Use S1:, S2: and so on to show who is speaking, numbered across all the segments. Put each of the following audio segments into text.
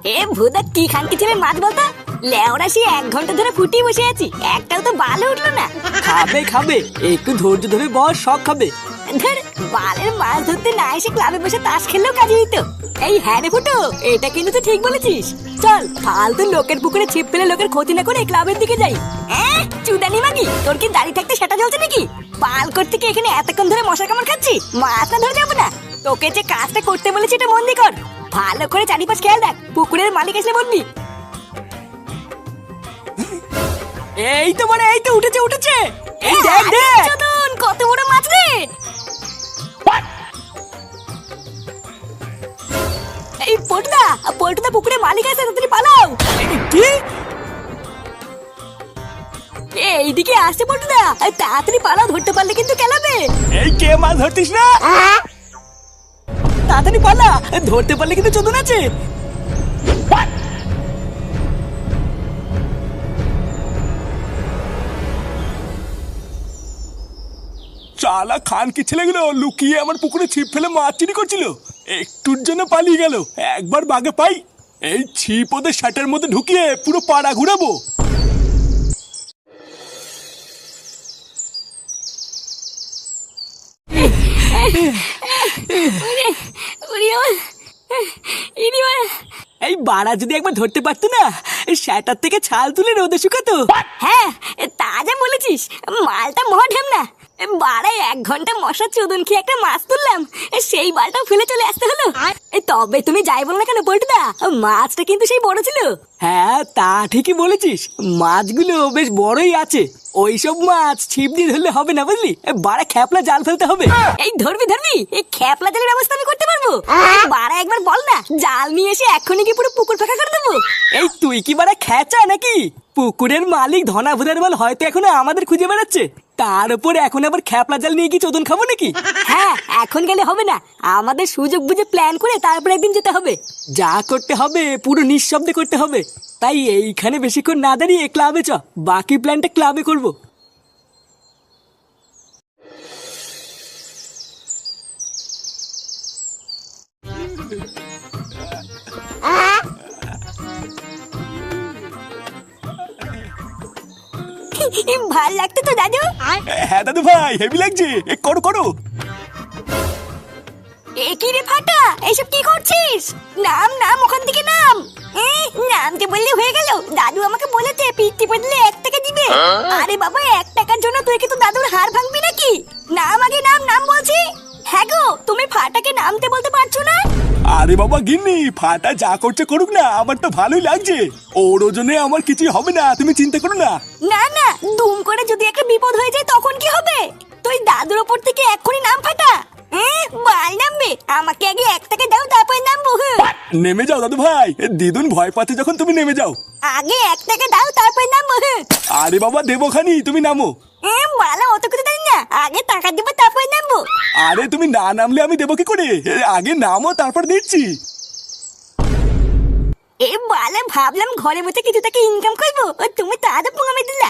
S1: এ ভুদা কি খানকি ছেলে মাছ বলতো? লেওড়া সে 1 ঘন্টা ধরে ফুটিয়ে বসে আছি, একটাও তো বাল উঠলো না।
S2: খাবে খাবে, একটু ধৈর্য ধরে বস, সব খাবে।
S1: ধর, বালের মাছ ধরতে না এসে ক্লাবে বসে তাস খেললেও কাজে দিত। এই হ্যাঁ রে ফুটো, এটা কিন্তু তুই ঠিক বলেছিস। চল ফালতু লোকের পুকুরে ছিপ ফেলে লোকের ক্ষতি না করে ক্লাবের দিকে যাই। চুদানি মাগি, তোর কি দাড়ি থাকতে সেটা জ্বলছে নাকি? পাল করতে কি এখানে এতক্ষণ ধরে মশা কামড় খাচ্ছি? মাছ না ধরে যাবো না? তোকে যে কাজটা করতে বলেছি এটা মন দিয়ে কর। ভালো করে চারিপাশ খেয়াল রাখ, পুকুরের মালিক এসে বলবি।
S2: এই তো মানে, এই তো উঠেছে উঠেছে, এই দেখ দেখ।
S1: চোদন, কত বড় মাছ রে! এই পটুদা, পটুদা পুকুরে মালিক আছে, তাড়াতাড়ি পালাও।
S2: কি?
S1: এইদিকে আসছে পটুদা, তাড়াতাড়ি পালাও, ধরতে পারলে কিন্তু কেলাবে।
S2: এই কে মাছ ধরতিস না? তাড়াতাড়ি পালা, ধরতে পারলে কিন্তু চোদন আছে।
S3: চালা খান কি ছেলেগুলো লুকিয়ে আমার পুকুরে ছিপ ফেলে মাছ চুরি করছিল, একটুর জন্য পালিয়ে গেল। একবার বাগে পাই, এই ছিপ ওদের শার্টের মধ্যে ঢুকিয়ে পুরো পাড়া ঘুরাবো।
S2: এই বাড়া যদি একবার ধরতে পারতো না, শ্যাটার থেকে ছাল তুলে রোদে শুকাতো।
S1: হ্যাঁ, তা যা বলেছিস, মালটা মহাঢেম না। বাড়ায় 1 ঘন্টা মশা চোদন খেয়ে একটা মাছ তুললাম, সেই বালটাও ফেলে চলে আসতে হলো। তবে তুমি যাই বলো না কেন পল্টুদা, মাছটা কিন্তু সেই বড় ছিল।
S2: হ্যাঁ তা ঠিকই বলেছিস, মাছগুলো বেশ বড়ই আছে। ওইসব মাছ ছিপ দিয়ে ধরলে হবে না, বুঝলি? বাড়া খ্যাপলা জাল ফেলতে হবে।
S1: এই ধরবি ধরবি, এই খ্যাপলা জালের ব্যবস্থা আমি করতে পারবো। বাড়া একবার বল না, জাল নিয়ে এসে এক্ষুনি কি পুরো পুকুর ফাঁকা করে দেবো?
S2: এই তুই কি বাড়া খেচা নাকি? পুকুরের মালিক ধনা ভুদার বল হয়তো এখনো আমাদের খুঁজে বেড়াচ্ছে, তার উপর এখন আবার খ্যাপলা জাল নিয়ে কি চোদন খাবো নাকি?
S1: হ্যাঁ, এখন গেলে হবে না, আমাদের সুযোগ বুঝে প্ল্যান করে তারপর একদিন যেতে হবে।
S2: যা করতে হবে পুরো নিঃশব্দে করতে হবে। তাই এইখানে বেশিক্ষণ না দাঁড়িয়ে ক্লাবে চ, বাকি প্ল্যানটা ক্লাবে করবো।
S1: ভাল লাগতো তো দাদু?
S3: হ্যাঁ দাদু ভাই, হেভি লাগছে, করো করো।
S1: কি রে ফাটা, এইসব কি করছিস? নাম নাম, ওখান থেকে নাম। নামতে বললে হয়ে গেল? দাদু আমাকে বলেছে পিঠে বদলে 1 টাকা দিবে। আরে বাবা, 1 টাকার জন্য তুই কি তো দাদুর হাড় ভাঙবি নাকি? নাম আগে, নাম নাম বলছি। হ্যাঁ গো, তুমি ফাটাকে নামতে বলতে পারছো না?
S3: আরে বাবা গিন্নি, ফাটা যা করছে করুক না, আমার তো ভালোই লাগছে। ওর ওজনে আমার কিছুই হবে না, তুমি চিন্তা করো না।
S1: না না, দুম করে যদি একটা বিপদ হয়ে যায় তখন কি হবে? তুই দাদুর ওপর থেকে এক্ষুনি নাম ফাটা। বাল নামবে, আমাকে আগে 1 টাকা দাও, তারপর নামবো।
S3: নেমে যাও দাদু ভাই, দিদুন ভয় পাচ্ছে যখন, তুমি নেমে যাও।
S1: আগে 1 টাকা দাও, তারপর নামবো।
S3: আরে বাবা দেবো খানি, তুমি নামো।
S1: মালা অত কিছু জানি না, আগে টাকা দিব তারপর নামবো।
S3: আরে তুমি না নামলে আমি দেবো কি করে? আগে নামো, তারপর দিচ্ছি।
S1: বালা, ভাবলাম ঘরে বসে কিছু টাকা ইনকাম করবো, তুমি তো আদৌ পোঙামে দিলা।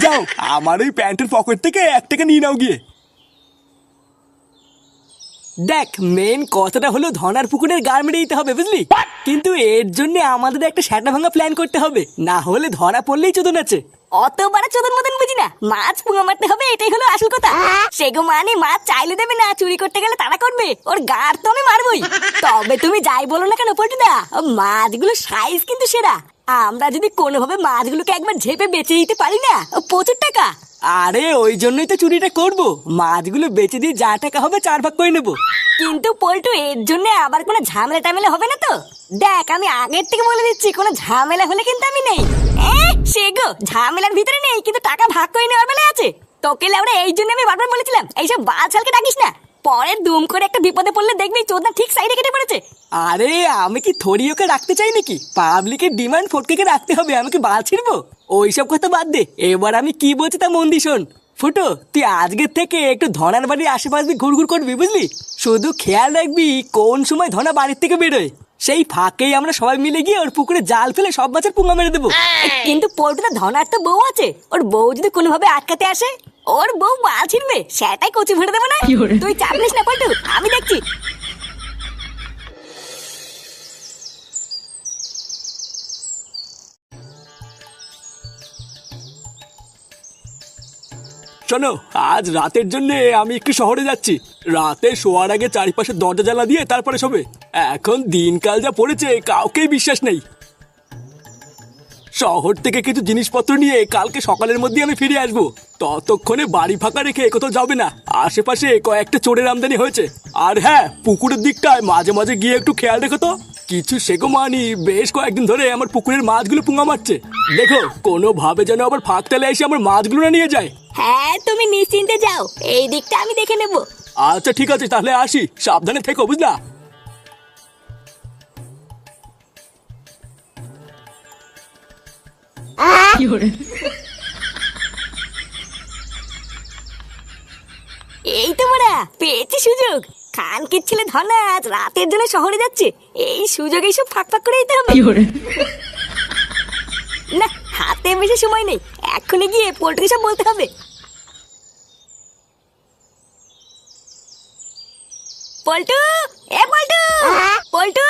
S3: যাও, আমার ওই প্যান্টের পকেট থেকে 1 টাকা নিয়ে নাও গিয়ে।
S2: দেখ, মেন কথাটা হলো ধনার পুকুরের গাড় মেরে দিতে হবে, বুঝলি? কিন্তু এর জন্য আমাদের একটা শ্যাটা ভাঙা প্ল্যান করতে হবে, না হলে ধরা পড়লেই চোদন আছে।
S1: অত বড় চোদন মতন বুঝি না, মাছ পোঙা মারতে হবে, এটাই হলো আসল কথা। সেগো মানে মাছ চাইলে দেবে না, চুরি করতে গেলে তাড়া করবে, ওর গাড় তো আমি মারবই। তবে তুমি যাই বলো না কেন পল্টুদা, মাছগুলো সাইজ কিন্তু সেরা। আমরা যদি কোনোভাবে মাছগুলোকে একবার ঝেপে বেচে দিতে পারি না, প্রচুর টাকা।
S2: আরে ওই জন্যই তো চুরিটা করবো, মাছগুলো বেচে দিয়ে যা টাকা হবে 4 ভাগ করে নেবো।
S1: কিন্তু পল্টু, এর জন্য আবার কোনো ঝামেলা টামেলা হবে না তো? দেখ, আমি আগের থেকে বলে দিচ্ছি, কোনো ঝামেলা হলে কিন্তু আমি নেই। সে গো, ঝামেলার ভিতরে নেই, কিন্তু টাকা ভাগ করে নেওয়ার বেলায় আছে। তোকে লেওড়া এই জন্য আমি বারবার বলেছিলাম এইসব বালছালকে ডাকিস না, পরে দুম করে একটা বিপদে পড়লে দেখবি চোদনা ঠিক সাইডে কেটে পড়েছে।
S2: আরে আমি কি থরি ওকে রাখতে চাই নাকি? পাবলিকের ডিমান্ড ফটকে রাখতে হবে, আমি কি বাল ছিড়বো? ওইসব কথা বাদ দে, এবার আমি কি বলছি তা মন দি শোন। ফুটো, তুই আজকের থেকে একটু ধনার বাড়ির আশেপাশে দিয়ে ঘুরঘুর করবি, বুঝলি? শুধু খেয়াল রাখবি কোন সময় ধনা বাড়ির থেকে বেরোয়, সেই ফাঁকেই আমরা সবাই মিলে গিয়ে ওর পুকুরে জাল ফেলে সব মাছের পুঙ্গা মেরে দেবো।
S1: কিন্তু পল্টুদা, ধনার তো বউ আছে, ওর বউ যদি কোনোভাবে আটকাতে আসে, ওর বউ মাল ছিড়বে, সেটাই কচি ভরে দেবো না। তুই চাপ নিস না পল্টু, আমি দেখছি।
S3: শোনো, আজ রাতের জন্য আমি একটু শহরে যাচ্ছি। রাতে শোয়ার আগে চারিপাশে দরজা জ্বালা দিয়ে তারপরে শোবে। এখন দিনকাল যা পড়েছে কাউকেই বিশ্বাস নেই। শহর থেকে কিছু জিনিসপত্র নিয়ে কালকে সকালের মধ্যে আমি ফিরে আসবো। ততক্ষণে বাড়ি ফাঁকা রেখে কোথাও যাবে না। আশেপাশে কয়েকটা চোরের আমদানি হয়েছে। আর হ্যাঁ, পুকুরের দিকটায় মাঝে মাঝে গিয়ে একটু খেয়াল রেখো তো। কিছু শেখো মানি বেশ কয়েকদিন ধরে আমার পুকুরের মাছগুলো পুঙ্গা মারছে। দেখো কোনো ভাবে যেন আবার ফাঁক তালে এসে আমার মাছগুলো না নিয়ে যায়।
S1: হ্যাঁ তুমি নিশ্চিন্তে যাও, এই দিকটা আমি দেখে নেব।
S3: আচ্ছা ঠিক আছে, তাহলে আসি, সাবধানে থেকো বুঝলা।
S1: এই তো মোরা পেয়েছি সুযোগ। খানকির ছেলে ধনা আজ রাতের জন্য শহরে যাচ্ছে, এই সুযোগ এইসব ফাঁক ফাঁক করে দিতে হবে। না, হাতে বেশি সময় নেই, এক্ষুনি গিয়ে পোল্ট্রি সব বলতে হবে। পল্টু, এ পল্টু, পল্টু।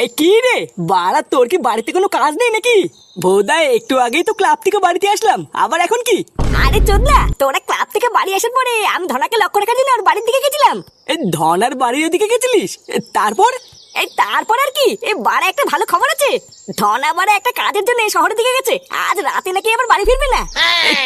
S2: এই কি রে বাড়া, তোর কি বাড়িতে কোনো কাজ নেই নাকি? ভোদা একটু আগেই তো ক্লাব থেকে বাড়িতে আসলাম, আবার এখন কি?
S1: আরে চোদনা, তোরা ক্লাব থেকে বাড়ি আসার পরে আমি ধনাকে লক্ষ্য রাখার জন্য ওর বাড়ির দিকে গেছিলাম।
S2: এই ধনার বাড়ির ওদিকে গেছিলিস? তারপর?
S1: এই তারপর আর কি, এই বাড়া একটা ভালো খবর আছে। ধনা বাড়া একটা কাজের জন্য শহরের দিকে গেছে, আজ রাতে নাকি আবার বাড়ি ফিরবে না।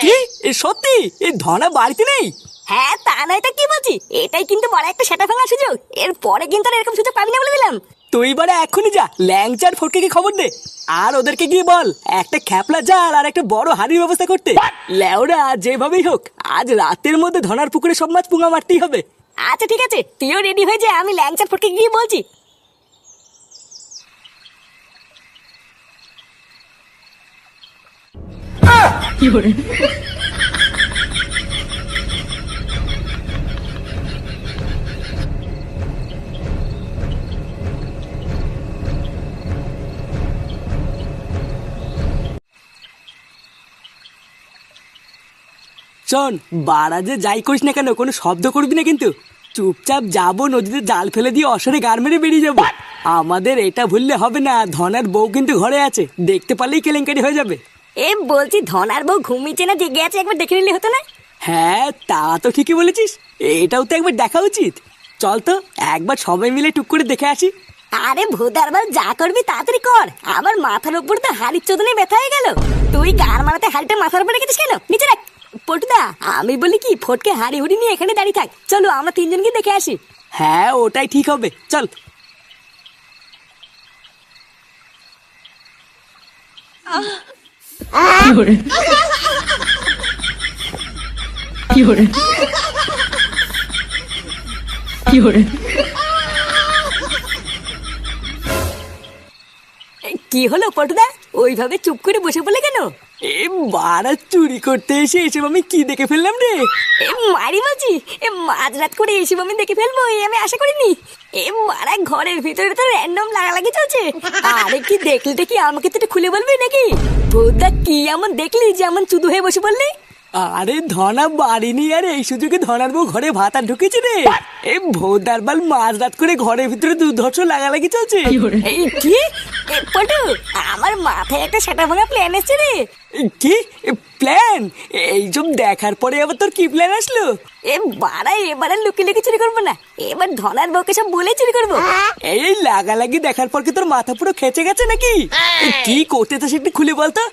S2: কি সত্যি? এই ধনা বাড়িতে নেই?
S1: হ্যাঁ, তা নয় তো কি বলছি, এটাই কিন্তু বড় একটা সেটা ভাঙার সুযোগ। এর পরে কিন্তু আর এরকম সুযোগ পাবি না বলে দিলাম।
S2: তুই বারে এক্ষুনি যা, ল্যাংচার ফটকে খবর দে। আর ওদেরকে গিয়ে বল একটা খ্যাপলা জাল আর একটা বড় হাড়ির ব্যবস্থা করতে। লেওরা যেভাবেই হোক আজ রাতের মধ্যে ধনার পুকুরে সব মাছ পুঙ্গা মারতেই হবে।
S1: আচ্ছা ঠিক আছে, তুইও রেডি হয়ে যা, আমি ল্যাংচার ফটকে গিয়ে বলছি।
S2: শোন, বাড়া যে যাই করিস না কেন কোনো শব্দ করবি না কিন্তু। চুপচাপ যাবো, নদীতে জাল ফেলে দিয়ে অসরে গার মেরে বেরিয়ে যাবো। আমাদের এটা ভুললে হবে না, ধনার বউ কিন্তু ঘরে আছে, দেখতে পারলেই কেলেঙ্কারি হয়ে যাবে।
S1: এ বলছি, ধনার বউ ঘুমিয়েছে না জেগে আছে একবার দেখে নিলে হতো না?
S2: হ্যাঁ তা তো ঠিকই বলেছিস, এটাও তো একবার দেখা উচিত। চল তো একবার সবাই মিলে টুক করে দেখে আসি।
S1: আরে ভোদার বাল, যা করবি তাড়াতাড়ি কর, আমার মাথার উপর তো হাড়ির চোদনে ব্যথা হয়ে গেল। তুই গার মারাতে হাড়িটা মাথার উপরে রেখেছিস কেন? নিচে রাখ। পটুদা, আমি বলি কি, ফটকে হাড়ি হুড়ি নিয়ে এখানে দাঁড়িয়ে থাক, চলো আমরা তিনজন গিয়ে দেখে আসি।
S2: হ্যাঁ ওটাই ঠিক হবে, চল।
S1: কি হলো পটুদা, ওইভাবে চুপ করে বসে পড়লে কেন?
S2: এ বাড়া, চুরি করতে এসে এসব আমি কি দেখে ফেললাম রে?
S1: এ মারি বলছি, এ মাঝরাত করে এসব আমি দেখে ফেলবো আমি আশা করিনি। এ মারা, ঘরের ভিতরে তো র্যান্ডম লাগালাগি চলছে। আরে কি দেখলি কি, আমাকে তো একটু খুলে বলবি নাকি? ভোদা কি এমন দেখলি যে এমন চুদু হয়ে বসে পড়লি?
S2: আরে ধনা বাড়ি নি, আর এই সুযোগে ধনার বউ ঘরে ভাতা ঢুকেছে রে। এই ভোদার বাল, মাঝ রাত করে ঘরের ভিতরে দুর্ধর্ষ লাগালাগি চলছে।
S1: এই কি পটু, আমার মাথায় একটা সেটা ভাঙা প্ল্যান এসছে রে।
S2: কি প্ল্যান? এইসব দেখার পরে আবার তোর কি প্ল্যান আসলো?
S1: এ বাড়া, এবারে লুকিয়ে লুকিয়ে চুরি করবো না, এবার ধনার বউকে সব বলে চুরি করবো।
S2: এই লাগালাগি দেখার পর কি তোর মাথা পুরো খেচে গেছে নাকি? কি করতে চাস একটু খুলে বলতো।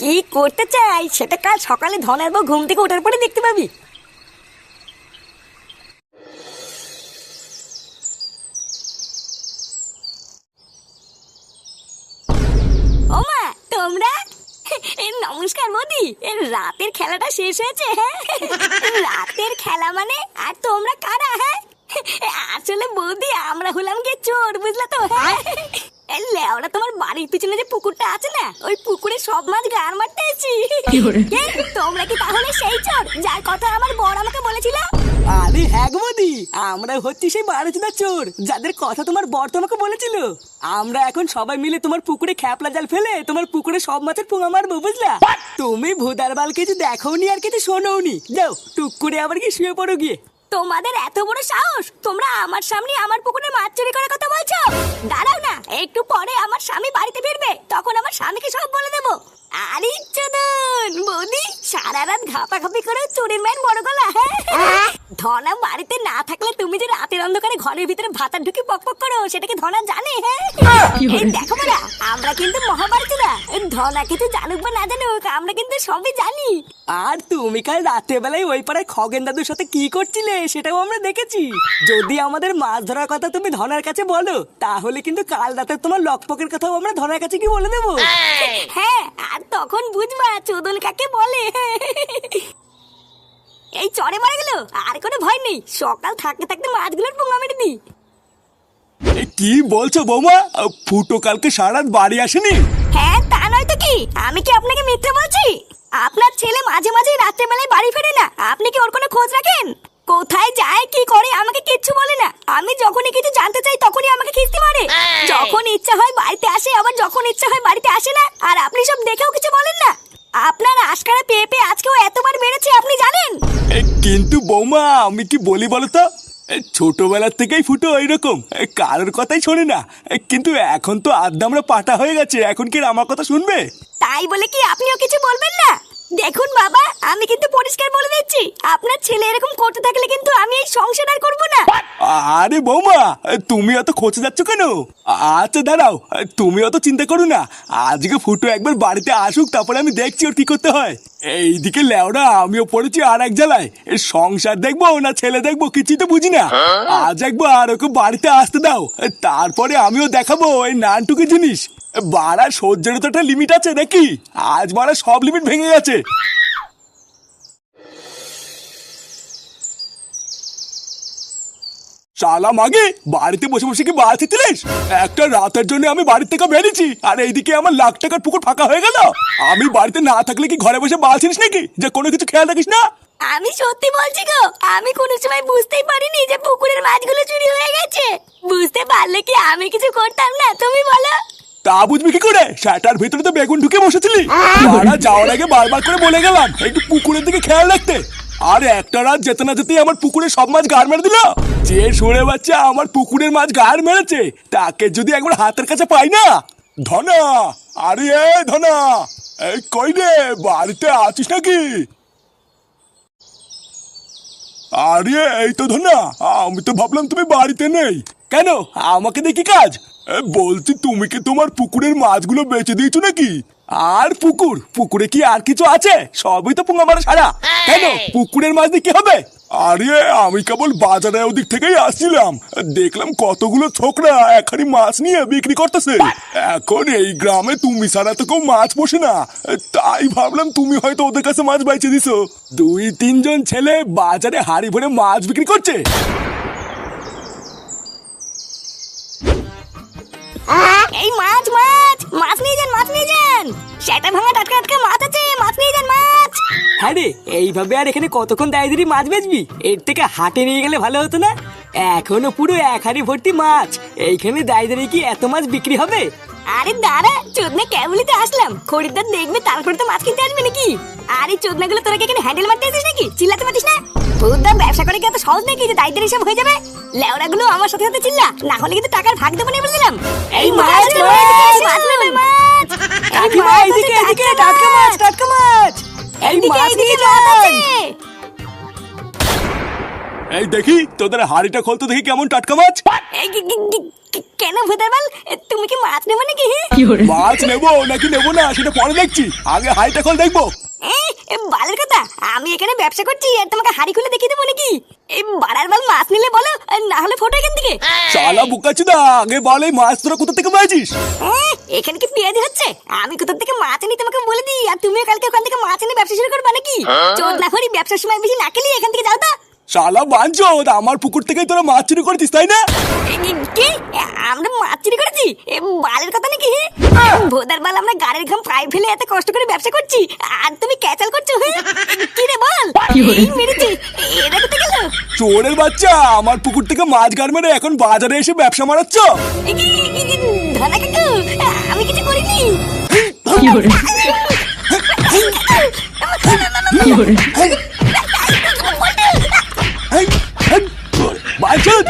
S1: কি করতে চাই সেটা কাল সকালে ধনার বউ ঘুম থেকে ওঠার পরে দেখতে পাবি। ওমা, তোমরা? নমস্কার মোদি, রাতের খেলাটা শেষ হয়েছে? হ্যাঁ, রাতের খেলা মানে? আর তোমরা কারা? হ্যাঁ, আসলে বৌদি আমরা হলাম গিয়ে চোর, বুঝলা তো? হ্যাঁ, লেওরা, তোমার বাড়ির পিছনে যে পুকুরটা আছে না, ওই পুকুরে সব মাছ গার মারতে এসেছি। তোমরা কি তাহলে সেই চোর যার কথা আমার বড় আমাকে বলেছিল?
S2: আরে হ্যাঁ গো বৌদি, আমরা হচ্ছি সেই বারোচোদা চোর যাদের কথা তোমার বর তোমাকে বলেছিল। আমরা এখন সবাই মিলে তোমার পুকুরে খ্যাপলা জাল ফেলে তোমার পুকুরে সব মাছের পোঙা মারবো, বুঝলা? তুমি ভোদার বাল কিছু দেখোনি আর কিছু শোনোনি, যাও টুক করে আবার কি শুয়ে পড়ো গিয়ে।
S1: তোমাদের এত বড় সাহস, তোমরা আমার সামনে আমার পুকুরে মাছ চুরি করার কথা বলছো? দাঁড়াও না, একটু পরে আমার স্বামী বাড়িতে ফিরবে, তখন আমার স্বামীকে সব বলে দেবো। আরে চোদন বৌদি, সারা রাত ঘাপাঘাপি করে চোরের মায়ের বড় গলা। হ্যাঁ ধনা বাড়িতে না থাকলে তুমি যে রাতের অন্ধকারে ঘরের ভিতরে ভাতা ঢুকে পকপক করো সেটাকে ধনা জানে? হ্যাঁ এই দেখো বড়া, আমরা কিন্তু মহাভারতীরা। ধনা কিছু জানুক বা না জানুক আমরা কিন্তু সবই জানি।
S2: আর তুমি কাল রাতের বেলায় ওই পাড়ায় খগেন দাদুর সাথে কি করছিলে সেটাও আমরা দেখেছি। যদি আমাদের মাছ ধরার কথা তুমি ধনার কাছে বলো তাহলে কিন্তু কাল রাতে তোমার লকপকের কথাও আমরা ধনার কাছে কি বলে দেবো।
S1: হ্যাঁ আর তখন বুঝবা চোদন কাকে বলে। এই চরে মারা গেল, আর কোনো ভয় নেই। সকাল থাকতে থাকতে মাছগুলোর পোঙা মেরে দিই।
S3: এ, কি বলছো বৌমা? ফুটো কালকে সারা রাত বাড়ি আসেনি?
S1: হ্যাঁ তা নয় তো কি, আমি কি আপনাকে মিথ্যে বলছি? আপনার ছেলে মাঝে মাঝে রাত্রে বেলায় বাড়ি ফেরে না, আপনি কি ওর কোনো খোঁজ রাখেন? কোথায় যায় কি করে আমাকে কিচ্ছু বলে না। আমি যখনই কিছু জানতে চাই তখনই আমাকে খিস্তি মারে। যখন ইচ্ছা হয় বাড়িতে আসে, আবার যখন ইচ্ছা হয় বাড়িতে আসে না। আর আপনি সব দেখেও কিছু বলেন না। আপনার আশকারা পেয়ে পেয়ে আজকেও এতবার বেড়েছে আপনি জানেন?
S3: এ, কিন্তু বৌমা আমি কি বলি বলো তো, ছোটবেলার থেকেই ফুটো এইরকম, কারোর কথাই শোনে না। কিন্তু এখন তো আদ্দামরা পাটা হয়ে গেছে, এখন কি আর আমার কথা শুনবে?
S1: তাই বলে কি আপনিও কিছু বলবেন না? দেখুন বাবা, আমি কিন্তু পরিষ্কার বলে দিচ্ছি, আপনার ছেলে এরকম করতে থাকলে কিন্তু আমি এই সংসার আর করবো না।
S3: আরে বৌমা তুমি অত খোঁজে যাচ্ছ কেন? আচ্ছা দাঁড়াও, তুমি অত চিন্তা করো না। আজকে ফুটো একবার বাড়িতে আসুক, তারপরে আমি দেখছি ওর কি করতে হয়। এইদিকে লেওড়া আমিও পড়েছি আর এক জ্বালায়। সংসার দেখবো না ছেলে দেখবো কিছুই তো বুঝি না। আজ একবার ওকে বাড়িতে আসতে দাও, তারপরে আমিও দেখাবো এই নানটুকু জিনিস। বাড়ার সহ্যের তো একটা লিমিট আছে নাকি? আজ বাড়া সব লিমিট ভেঙে গেছে। শালা মাগে, বাড়িতে বসে বসে কি বাঁচিতিলিস? একটা রাতের জন্য আমি বাড়ি থেকে বেরিয়েছি, আর এইদিকে আমার লাখ টাকার পুকুর ফাঁকা হয়ে গেল। আমি বাড়িতে না থাকলে কি ঘরে বসে বাঁচিস নাকি, যে কোনো কিছু খেয়াল রাখিস না?
S1: আমি সত্যি বলছি গো, আমি কোনো সময় বুঝতেই পারিনি যে পুকুরের মাছগুলো চুরি হয়ে গেছে। বুঝতে পারলে কি আমি কিছু করতাম না, তুমি বলো?
S3: তা বুঝবি কি করে? সেটার ভিতরে তো বেগুন ঢুকে বসেছিলি। বাড়া যাওয়ার আগে বারবার করে বলে গেলাম একটু পুকুরের দিকে খেয়াল রাখতে। আর একটা রাত যেতে না যেতেই আমার পুকুরে সব মাছ গাড় মেরে দিল। যে সরে বাচ্চা আমার পুকুরের মাছ গাড় মেরেছে তাকে যদি একবার হাতের কাছে পাই না। ধনা, আরে এ ধনা, এই কই রে, বাড়িতে আছিস নাকি? আরে এই তো ধনা, আমি তো ভাবলাম তুমি বাড়িতে নেই। কেন, আমাকে দেখি কাজ? বলছি তুমি কি তোমার পুকুরের মাছগুলো বেচে দিয়েছো নাকি? আর পুকুরে কি আর কিছু আছে? সবই তো পুঙ্গা মারা সারা। কেন, পুকুরের মাছ দিয়ে কি হবে? আরে আমি কেবল বাজারে ওদিক থেকেই আসছিলাম, দেখলাম কতগুলো ছোকরা এখানে মাছ নিয়ে বিক্রি করতেছে। এখন এই গ্রামে তুমি ছাড়া তো কেউ মাছ পোষে না, তাই ভাবলাম তুমি হয়তো ওদের কাছে মাছ বেচে দিছো। 2-3 জন ছেলে বাজারে হাড়ি ভরে মাছ বিক্রি করছে।
S1: এই মাছ মাছ মাছ নিয়ে যান, মাছ নিয়ে যান। সেটা ভাঙা টাটকা টাটকা মাছ আছে, মাছ নিয়ে যান মাছ।
S2: হ্যাঁ রে, এইভাবে আর এখানে কতক্ষণ দাঁড়িয়ে মাছ বেচবি? এর থেকে হাটে নিয়ে গেলে ভালো হতো না? এখনো পুরো 1 হাঁড়ি ভর্তি মাছ, এইখানে দাঁড়িয়ে কি এত মাছ বিক্রি হবে?
S1: আরে দাঁড়া, চোদনা কেবলই তো আসলাম, খরিদ্দার দেখবে তারপরে তো মাছ কিনতে আসবে নাকি? আরে চোদনা গুলো তোরা কি এখানে হ্যান্ডেল মারতে আসিস নাকি? চিল্লাতে পারিস না? ভূতদা ব্যবসা করে কি এত সহজ নাকি যে দায়িত্বের হিসাব হয়ে যাবে? লেওড়া গুলো আমার সাথে সাথে চিল্লা, না হলে কিন্তু টাকার ভাগ দেবো না বলে দিলাম। এই মাছ মাছ নেবে মাছ।
S2: কাকিমা এইদিকে এইদিকে, টাটকা মাছ টাটকা মাছ। এই মাছ নিয়ে যান।
S3: এই দেখি তোদের হাড়িটা খোলতো দেখি কেমন টাটকা মাছ।
S1: কেন ভূতের বাল, তুমি কি মাছ নেবে নাকি?
S3: মাছ নেবো নাকি নেবো না সেটা পরে দেখছি, আগে হাড়িটা খোল দেখবো।
S1: বালের কথা, আমি এখানে ব্যবসা করছি আর তোমাকে হাড়ি খুলে দেখিয়ে দেবো নাকি? এই বাড়ার বাল মাছ নিলে বলো, না হলে ফটো এখান থেকে।
S3: শালা বুকাচ্ছি, আগে বল এই মাছ তোরা কোথা থেকে পেয়েছিস?
S1: এখানে কি পেঁয়াজি হচ্ছে? আমি কোথা থেকে মাছ আনি তোমাকে বলে দিই, আর তুমিও কালকে ওখান থেকে মাছ এনে ব্যবসা শুরু করবে নাকি? চোদ না করি, ব্যবসার সময় বেশি না খেলি, এখান থেকে যাও তো।
S3: শালা বাঞ্চোদ, আমার পুকুর থেকে তোরা মাছ চুরি করেছিস তাই না?
S1: কি আমরা মাছ চুরি করেছি? বালের কথা নাকি? ভোদার বাল, আমরা গাড়ির ঘাম প্রায় ফেলে এত কষ্ট করে ব্যবসা করছি, আর তুমি ক্যাচাল করছো? কি রে বল, এই মেরেছি, এটা কোথায় গেল?
S3: চোরের বাচ্চা, আমার পুকুর থেকে মাছ গাড় মেরে এখন বাজারে এসে ব্যবসা মারাচ্ছ?
S1: ধনা কাকু, আমি কিছু করিনি।
S3: বাঞ্চোদ